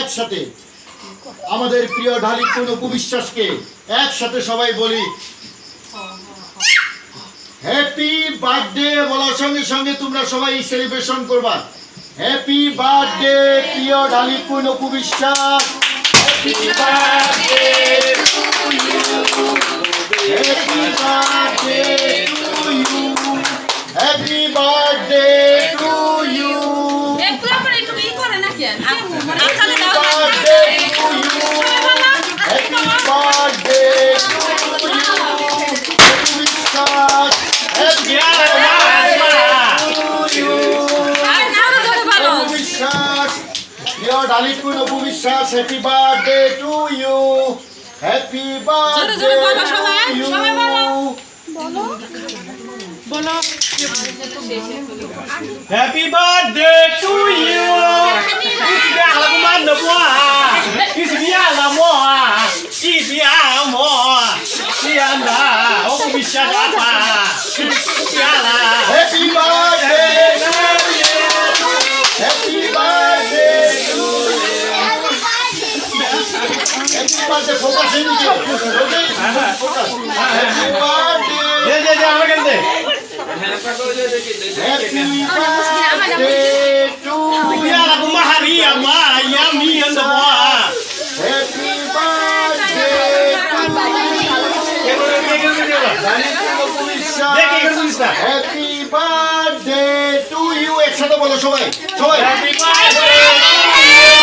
একসাথে আমাদের প্রিয় ঢালিকুন অপু বিশ্বাসকে একসাথে সবাই বলি হ্যাপি বার্থডে বলার সঙ্গে সঙ্গে তোমরা সবাই সেলিব্রেশন করবা। হ্যাপি বার্থডে প্রিয় ঢালিকুন Apu Biswas, happy birthday to you, happy birthday to you, happy birthday to you, happy birthday to you, happy birthday to you Apu Biswas, happy ঢালিকুন Apu Biswas, happy birthday to you, happy birthday to you. Happy birthday to you. Isbiya la man de bois. Isbiya la moi. Isbiya moi. Sianda. Oh bisha apa. Isbiya la. Happy birthday to you. Happy birthday to you. Happy birthday focus in dije. Focus. Happy birthday. Je amar kar de. Happy birthday to Isbiya la mahari ama yami and the bois. Happy birthday to Happy birthday to you. একসাথে বলো সবাই সবাই Happy birthday to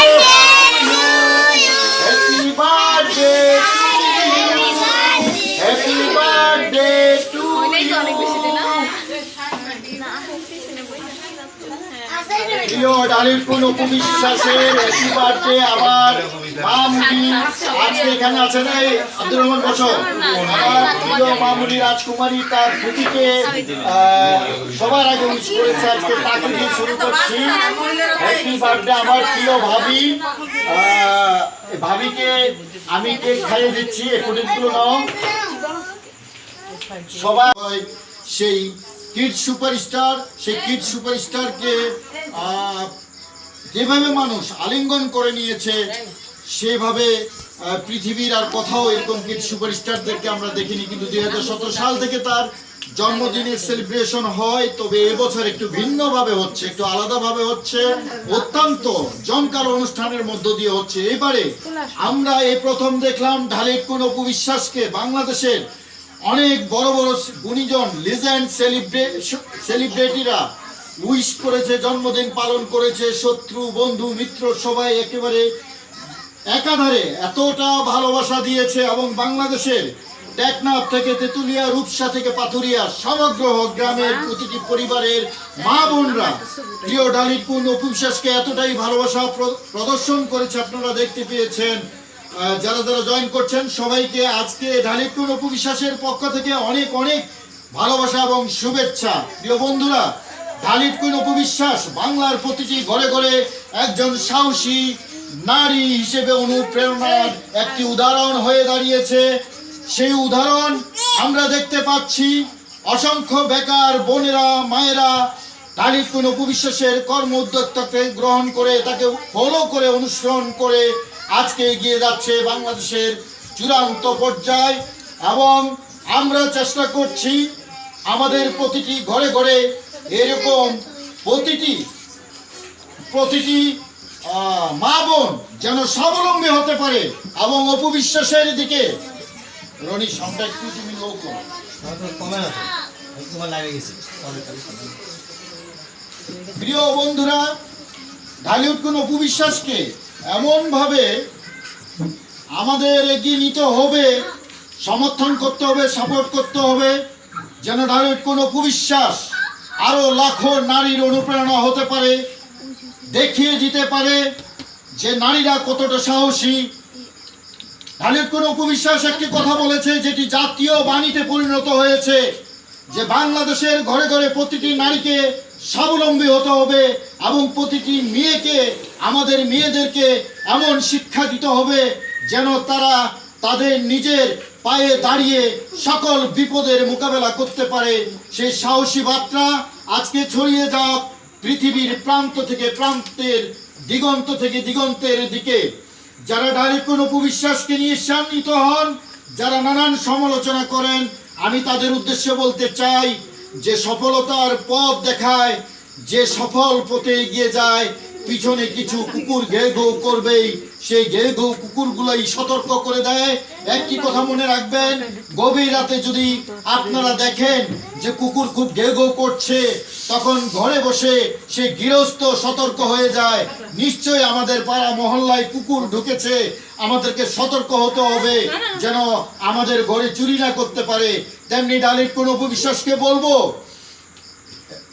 Happy birthday to you. Happy birthday to প্রিয় ঢালিকুন অপু বিশ্বাসের happy birthday. আবার মামুনি আজকে এখানে আছেন এই আব্দুর রহমান বসো, আমার প্রিয় মামুনি রাজকুমারী তার পুতিকে সবার আগে উইশ করেছে। আজকে তাকে দিয়ে শুরু করছি হ্যাপি বার্থডে আমার প্রিয় ভাবি। ভাবিকে আমি কেক খাইয়ে দিচ্ছি, একটু নাও সবাই। সেই কিড সুপারস্টার, সেই কিড সুপারস্টারকে যেভাবে মানুষ আলিঙ্গন করে নিয়েছে সেভাবে পৃথিবীর আর কোথাও এরকম কিড সুপারস্টারদেরকে আমরা দেখিনি। কিন্তু 2017 সাল থেকে তার জন্মদিনের সেলিব্রেশন হয়, তবে এবছর একটু ভিন্নভাবে হচ্ছে, একটু আলাদাভাবে হচ্ছে, অত্যন্ত জমকার অনুষ্ঠানের মধ্য দিয়ে হচ্ছে। এবারে আমরা এই প্রথম দেখলাম ঢালিকুন অপু বিশ্বাসকে বাংলাদেশের অনেক বড় বড় গুণীজন লিজেন্ড সেলিব্রিটিরা উইশ করেছে, জন্মদিন পালন করেছে। শত্রু বন্ধু মিত্র সবাই একেবারে একাধারে এতটা ভালোবাসা দিয়েছে এবং বাংলাদেশের টেকনাফ থেকে তেতুলিয়া, রূপসা থেকে পাথুরিয়া সমগ্র গ্রামের প্রতিটি পরিবারের মা বোনরা প্রিয় ঢালিকুন অপু বিশ্বাসকে এতটাই ভালোবাসা প্রদর্শন করেছে, আপনারা দেখতে পেয়েছেন। যারা যারা জয়েন করছেন সবাইকে আজকে ঢালিকুন অপু বিশ্বাসের পক্ষ থেকে অনেক অনেক ভালোবাসা এবং শুভেচ্ছা। প্রিয় বন্ধুরা, ঢালিকুন অপু বিশ্বাস বাংলার প্রতিটি ঘরে ঘরে একজন সাহসী নারী হিসেবে অনুপ্রেরণার একটি উদাহরণ হয়ে দাঁড়িয়েছে। সেই উদাহরণ আমরা দেখতে পাচ্ছি। অসংখ্য বেকার বোনেরা মায়েরা ঢালিকুন অপু বিশ্বাসের কর্ম উদ্যোক্তাকে গ্রহণ করে তাকে ফলো করে অনুসরণ করে আজকে এগিয়ে যাচ্ছে বাংলাদেশের চূড়ান্ত পর্যায়ে। এবং আমরা চেষ্টা করছি আমাদের প্রতিটি ঘরে ঘরে এরকম প্রতিটি মা বোন যেন স্বাবলম্বী হতে পারে এবং অপু বিশ্বাসের দিকে রনি সংখ্যা একটু তুমি লো করো। প্রিয় বন্ধুরা, ঢালিকুন অপু বিশ্বাসকে এমনভাবে আমাদের এগিয়ে নিতে হবে, সমর্থন করতে হবে, সাপোর্ট করতে হবে যেন ঢালিকুন অপু বিশ্বাস আরো লাখো নারীর অনুপ্রেরণা হতে পারে, দেখিয়ে দিতে পারে যে নারীরা কতটা সাহসী। ঢালিকুন অপু বিশ্বাস একটি কথা বলেছে যেটি জাতীয় বাণীতে পরিণত হয়েছে, যে বাংলাদেশের ঘরে ঘরে প্রতিটি নারীকে স্বাবলম্বী হতে হবে এবং প্রতিটি মেয়েকে, আমাদের মেয়েদেরকে এমন শিক্ষা দিতে হবে যেন তারা তাদের নিজের পায়ে দাঁড়িয়ে সকল বিপদের মোকাবেলা করতে পারে। সেই সাহসী বার্তা আজকে ছড়িয়ে যাক পৃথিবীর প্রান্ত থেকে প্রান্তের দিগন্ত থেকে দিগন্তের দিকে। যারা ডাইরেক্ট কোনো উপবিশ্বাসকে নিয়ে ঈর্ষান্বিত হন, যারা নানান সমালোচনা করেন, আমি তাদের উদ্দেশ্যে বলতে চাই যে সফলতার পথ দেখায়, যে সফল পথে এগিয়ে যায়, পিছনে কিছু কুকুর ঘেউ ঘেউ করবেই। সেই ঘেউ ঘেউ কুকুরগুলাই সতর্ক করে দেয়। একটি কথা মনে রাখবেন, গভীর রাতে যদি আপনারা দেখেন যে কুকুর খুব ঘেউ ঘেউ করছে, তখন ঘরে বসে সে গৃহস্থ সতর্ক হয়ে যায়, নিশ্চয়ই আমাদের পাড়া মহল্লায় কুকুর ঢুকেছে, আমাদেরকে সতর্ক হতে হবে যেন আমাদের ঘরে চুরি না করতে পারে। তেমনি ডালির কোন উপবিশ্বাসকে বলবো,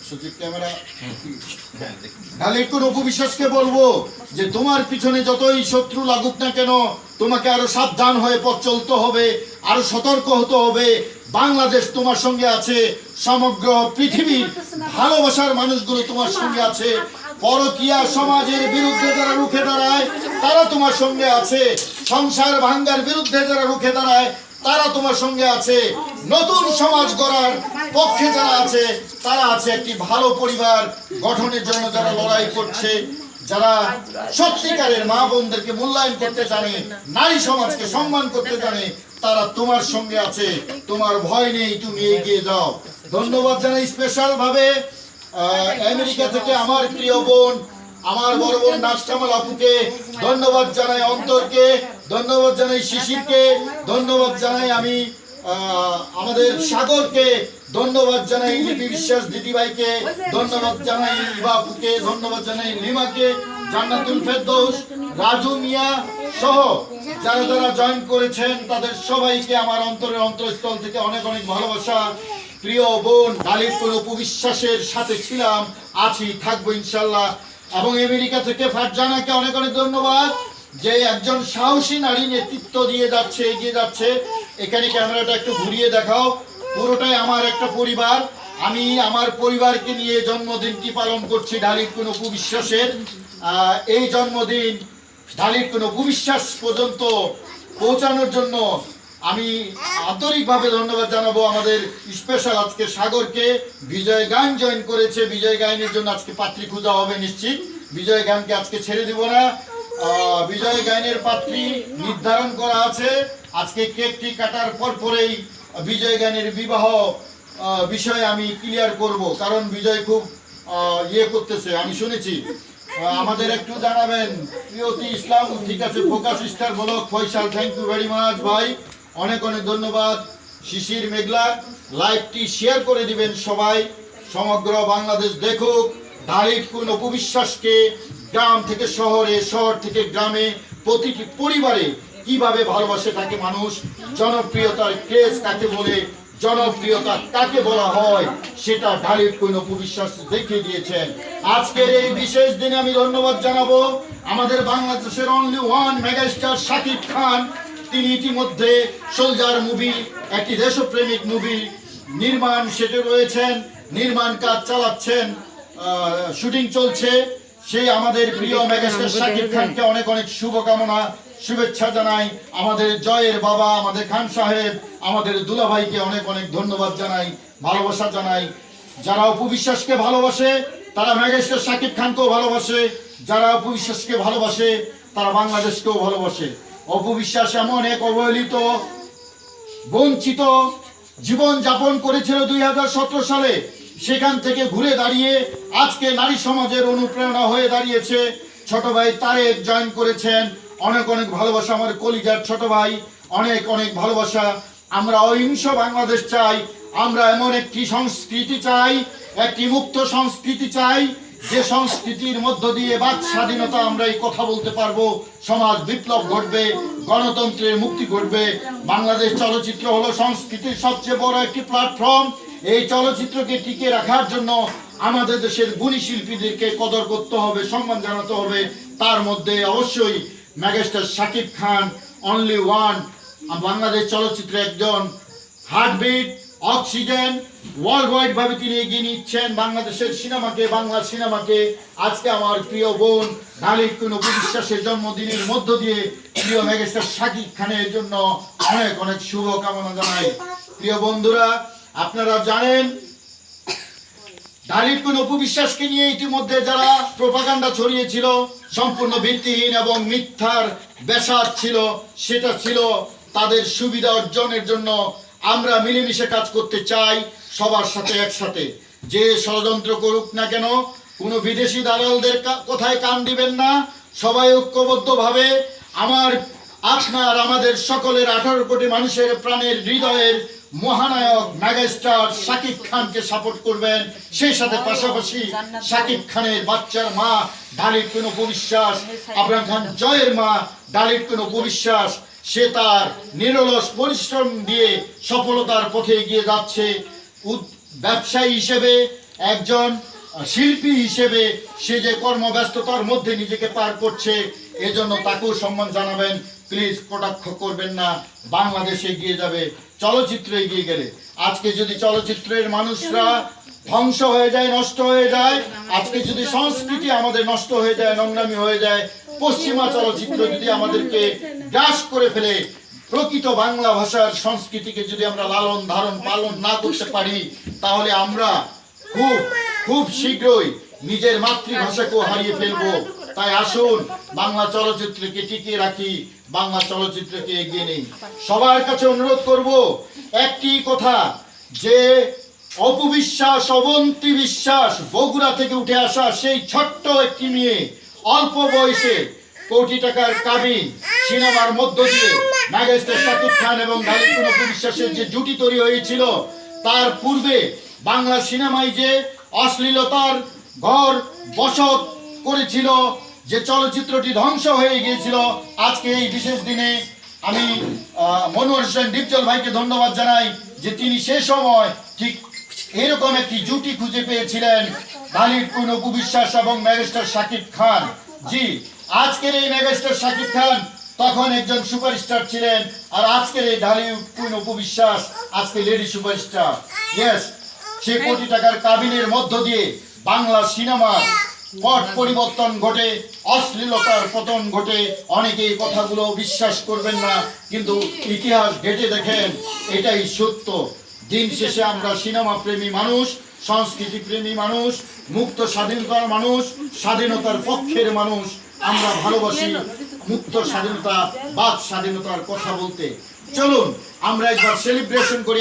সচিব ক্যামেরা, ডালির কোন উপবিশ্বাসকে বলবো যে তোমার পিছনে যতই শত্রু লাগুক না কেন, তোমাকে আরো সাবধান হয়ে পথ চলতে হবে, আরো সতর্ক হতে হবে। বাংলাদেশ তোমার সঙ্গে আছে, সমগ্র পৃথিবীর ভালোবাসার মানুষগুলো তোমার সঙ্গে আছে। পরকীয়া সমাজের বিরুদ্ধে যারা রুখে দাঁড়ায় তারা তোমার সঙ্গে আছে, সংসার ভাঙ্গার বিরুদ্ধে যারা রুখে দাঁড়ায় তারা তোমার সঙ্গে আছে, নতুন সমাজ গড়ার পক্ষে যারা আছে তারা আছে, একটি ভালো পরিবার গঠনের জন্য যারা লড়াই করছে, যারা সত্যিকারের মা বোনদেরকে মূল্যায়ন করতে জানে, নারী সমাজকে সম্মান করতে জানে, তারা তোমার সঙ্গে আছে। তোমার ভয় নেই, তুমি এগিয়ে যাও। ধন্যবাদ জানাই স্পেশাল ভাবে আমেরিকা থেকে আমার প্রিয় বোন, আমার বড় বোন নাজকামাল আপুকে ধন্যবাদ জানাই, অন্তরকে ধন্যবাদ জানাই, শিশিরকে ধন্যবাদ জানাই, আমি আমাদের সাগরকে ধন্যবাদ জানাই, লিপি বিশ্বাস দিদিভাইকে ধন্যবাদ জানাই, ইবা আপুকে ধন্যবাদ জানাই, লিমাকে, জান্নাতুল ফেরদৌস, রাজু মিয়া সহ যারা যারা জয়েন করেছেন তাদের সবাইকে আমার অন্তরের অন্তরস্থল থেকে অনেক অনেক ভালোবাসা। প্রিয় বোন, ডালির কোন উপবিশ্বাসের সাথে ছিলাম, আছি, থাকবো ইনশাল্লাহ। এবং আমেরিকা থেকে ফারজানাকে অনেক অনেক ধন্যবাদ, যে একজন সাহসী নারী নেতৃত্ব দিয়ে যাচ্ছে, এগিয়ে যাচ্ছে। এখানে ক্যামেরাটা একটু ঘুরিয়ে দেখাও, পুরোটাই আমার একটা পরিবার। আমি আমার পরিবারকে নিয়ে জন্মদিনটি পালন করছি ডালির কোন উপবিশ্বাসের। এই জন্মদিন ডালির কোন উপবিশ্বাস পর্যন্ত পৌঁছানোর জন্য আমি আন্তরিকভাবে ধন্যবাদ জানাবো আমাদের স্পেশাল আজকে সাগরকে। বিজয় গান জয়েন করেছে, বিজয় গায়নের জন্য আজকে পাত্রী খোঁজা হবে নিশ্চিত। বিজয় গানকে আজকে ছেড়ে দিব না, বিজয় গায়নের পাত্রী নির্ধারণ করা আছে। আজকে কেকটি কাটার পরেই বিজয় গানের বিবাহ বিষয়ে আমি ক্লিয়ার করব, কারণ বিজয় খুব ইয়ে করতেছে আমি শুনেছি। আমাদের একটু জানাবেন প্রিয়তি ইসলাম, ঠিক আছে, focus star block Faisal, thank you very much ভাই, অনেক অনেক ধন্যবাদ। শিশির মেঘলা, লাইভটি শেয়ার করে দিবেন সবাই, সমগ্র বাংলাদেশ দেখুক ডালির কোন উপবিশ্বাসকে গ্রাম থেকে শহরে, শহর থেকে গ্রামে, প্রতিটি পরিবারে কিভাবে ভালোবাসে তাকে মানুষ, জনপ্রিয়তার ক্রেজ কাকে বলে, জনপ্রিয়তা কাকে বলা হয়, সেটা ডালির কোন উপবিশ্বাস দেখিয়ে দিয়েছেন। আজকের এই বিশেষ দিনে আমি ধন্যবাদ জানাবো আমাদের বাংলাদেশের only one megastar Shakib Khan. তিনি ইতিমধ্যে সোলজার মুভি, একটি দেশপ্রেমিক মুভি নির্মাণ সেটে রয়েছেন, নির্মাণ কাজ চালাচ্ছেন, শুটিং চলছে। সেই আমাদের প্রিয় মেগাস্টার শাকিব খানকে অনেক অনেক শুভকামনা, শুভেচ্ছা জানাই। আমাদের জয়ের বাবা, আমাদের খান সাহেব, আমাদের দুলাভাইকে অনেক অনেক ধন্যবাদ জানাই, ভালোবাসা জানাই। যারা উপবিশ্বাসকে ভালোবাসে তারা মেগাস্টার শাকিব খানকেও ভালোবাসে, যারা উপবিশ্বাসকে ভালোবাসে তারা বাংলাদেশকেও ভালোবাসে। অপবিশ্বাস এমন এক অবহেলিত, বঞ্চিত জীবন যাপন করেছিল 2017 সালে, সেখান থেকে ঘুরে দাঁড়িয়ে আজকে নারী সমাজের অনুপ্রেরণা হয়ে দাঁড়িয়েছে। ছোট ভাই তারেক জয়েন করেছেন, অনেক অনেক ভালোবাসা আমার কলিজার ছোট ভাই, অনেক অনেক ভালোবাসা। আমরা অহিংস বাংলাদেশ চাই, আমরা এমন একটি সংস্কৃতি চাই, একটি মুক্ত সংস্কৃতি চাই, যে সংস্কৃতির মধ্য দিয়ে বাক স্বাধীনতা আমরা এই কথা বলতে পারবো, সমাজ বিপ্লব ঘটবে, গণতন্ত্রের মুক্তি ঘটবে। বাংলাদেশ চলচ্চিত্র হলো সংস্কৃতির সবচেয়ে বড় একটি প্ল্যাটফর্ম। এই চলচ্চিত্রকে টিকে রাখার জন্য আমাদের দেশের গুণী শিল্পীদেরকে কদর করতে হবে, সম্মান জানাতে হবে। তার মধ্যে অবশ্যই megastar Shakib Khan only one, Bangladesh চলচ্চিত্রে একজন হার্টবিট, অক্সিজেন, ওয়ার্ল্ড ওয়াইড ভাবে তিনি এগিয়ে নিচ্ছেন বাংলাদেশের সিনেমাকে, বাংলা সিনেমাকে। আজকে আমার প্রিয় বোন ডালির কোন উপবিশ্বাসের জন্মদিনের মধ্য দিয়ে প্রিয় মেগাস্টার শাকিব খানের জন্য অনেক অনেক শুভকামনা জানাই। প্রিয় বন্ধুরা, আপনারা জানেন ঢালির কোন উপবিশ্বাসকে নিয়ে ইতিমধ্যে যারা প্রোপাগান্ডা ছড়িয়েছিল সম্পূর্ণ ভিত্তিহীন এবং মিথ্যার বেসাদ ছিল, সেটা ছিল তাদের সুবিধা অর্জনের জন্য। আমরা মিলেমিশে কাজ করতে চাই সবার সাথে একসাথে। যে ষড়যন্ত্র করুক না কেন, কোনো বিদেশি দালালদের কথায় কান দিবেন না। সবাই ঐক্যবদ্ধভাবে আপনার আমাদের সকলের 18 কোটি মানুষের প্রাণের হৃদয়ের মহানায়ক মেগাস্টার শাকিব খানকে সাপোর্ট করবেন। সেই সাথে পাশাপাশি শাকিব খানের বাচ্চার মা ঢালির কোন উপবিশ্বাস, আবরাম খান জয়ের মা ঢালির কোন উপবিশ্বাস, সে তার নিরলস পরিশ্রম দিয়ে সফলতার পথে এগিয়ে যাচ্ছে। ব্যবসায়ী হিসেবে, একজন শিল্পী হিসেবে সে যে কর্মব্যস্ততার মধ্যে নিজেকে পার করছে, এজন্য তাকেও সম্মান জানাবেন। প্লিজ কটাক্ষ করবেন না। বাংলাদেশ এগিয়ে যাবে চলচ্চিত্র এগিয়ে গেলে। আজকে যদি চলচ্চিত্রের মানুষরা ধ্বংস হয়ে যায়, নষ্ট হয়ে যায়, আজকে যদি সংস্কৃতি আমাদের নষ্ট হয়ে যায়, নোংরামি হয়ে যায়, পশ্চিমা চলচ্চিত্র যদি আমাদেরকে গ্রাস করে ফেলে, প্রকৃত বাংলা ভাষার সংস্কৃতিকে যদি আমরা লালন ধারণ পালন না করতে পারি, তাহলে আমরা খুব শীঘ্রই নিজের মাতৃভাষাকেও হারিয়ে ফেলবো। তাই আসুন বাংলা চলচ্চিত্রকে টিকিয়ে রাখি, বাংলা চলচ্চিত্রকে এগিয়ে নেই। সবার কাছে অনুরোধ করব একটি কথা, যে অপবিশ্বাস, অবন্তী বিশ্বাস, বগুড়া থেকে উঠে আসা সেই ছোট্ট একটি মেয়ে, অল্প বয়সে কোটি টাকার কাবিন সিনেমার মধ্য দিয়ে মেগাস্টার শাকিব খান এবং ঢালির কোন উপবিশ্বাসের যে জুটি তৈরি হয়েছিল, তার পূর্বে বাংলা সিনেমায় যে অশ্লীলতার ঘর বসত করেছিল, যে চলচ্চিত্রটি ধ্বংস হয়ে গিয়েছিল, আজকে এই বিশেষ দিনে আমি মনোহর হোসেন ডিপজল ভাইকে ধন্যবাদ জানাই যে তিনি সে সময় ঠিক এরকম একটি জুটি খুঁজে পেয়েছিলেন, ঢালির কোন উপবিশ্বাস এবং মেগাস্টার শাকিব খান। জি, আজকের এই মেগাস্টার শাকিব খান তখন একজন সুপারস্টার ছিলেন, আর আজকের এই ঢালির কোন উপবিশ্বাস আজকে লেডি সুপারস্টার। ইয়েস, সে কোটি টাকার কাবিনের মধ্য দিয়ে বাংলা সিনেমার পট পরিবর্তন ঘটে, অশ্লীলতার পতন ঘটে। অনেকে এই কথাগুলো বিশ্বাস করবেন না, কিন্তু ইতিহাস ঘেটে দেখেন এটাই সত্য। দিন শেষে আমরা সিনেমা প্রেমী মানুষ, সংস্কৃতি প্রেমী মানুষ, মুক্ত স্বাধীনতার মানুষ, স্বাধীনতার পক্ষের মানুষ। আমরা ভালোবাসি মুক্ত স্বাধীনতা, বাক স্বাধীনতার কথা বলতে। চলুন আমরা একবার সেলিব্রেশন করি।